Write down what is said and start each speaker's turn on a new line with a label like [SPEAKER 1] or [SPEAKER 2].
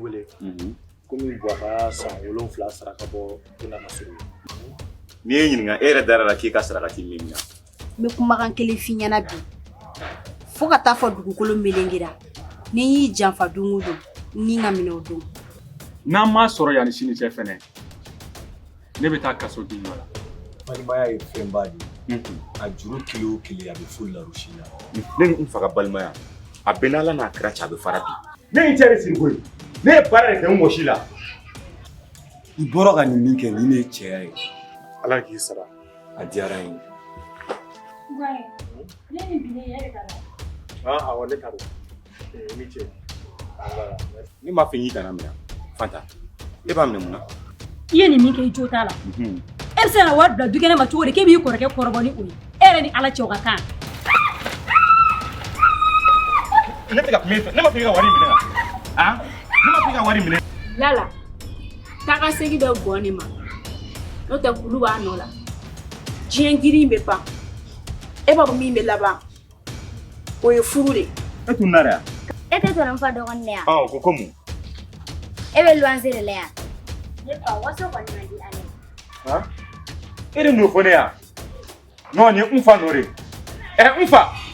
[SPEAKER 1] wele komi bwaka san 7 saraka bɔ ina masuru
[SPEAKER 2] ni ye ɲininka e yɛrɛ dara la k'i ka saraka ti min na
[SPEAKER 3] me kumakan kelen fi ɲɛna bi fo ka taa fɔ dugukolo melengira ni y'i janfa don o don ni ka minɛ o don
[SPEAKER 4] n'an m'a sɔrɔ yanni sini cɛ fɛnɛ ne bɛ taa kaso di ɲɔ la
[SPEAKER 1] balimaya ye fɛnba de a juru kilo o kelen a bɛ foyi la rusi la
[SPEAKER 2] ne ni n fa ka balimaya a bɛɛ n'ala n'a kɛra cɛ a bɛ fara bi
[SPEAKER 5] ne y'i cɛ de siri koyi ne ye baara de kɛ n wɔsi la
[SPEAKER 1] i bɔra ka nin min kɛ nin ne ye cɛya ye
[SPEAKER 2] ala k'i sara
[SPEAKER 1] a diyara n ye
[SPEAKER 5] awɔ ne ta don ni cɛ
[SPEAKER 2] ne m'a fɛ n y'i kana minɛ Fanta e b'a minɛ mun na
[SPEAKER 6] I ye nin min kɛ I jo t'a la e bɛ se ka wari bila du kɛnɛ ma cogo di k'e b'i kɔrɔkɛ kɔrɔbɔ ni o ye e yɛrɛ ni ala cɛ o ka kan
[SPEAKER 5] ne tɛ ka kuma e fɛ ne ma fɛ i ka wari minɛ wa ne ma fɛ i ka wari minɛ
[SPEAKER 3] Lala taga segi bɛ gɔn ne ma n'o tɛ kulu b'a nɔ la diɲɛ girin bɛ ban e b'a fɔ min bɛ laban o ye furu de
[SPEAKER 5] e tun na dɛ yan
[SPEAKER 7] E tɛ sɔrɔ n fa dɔgɔnin de yan
[SPEAKER 5] o ko mun
[SPEAKER 7] e bɛ luwanse de la yan ne fa waso kɔni man di ale
[SPEAKER 5] e de n'o fɔ ne yan non nin ye n fa nɔ de n fa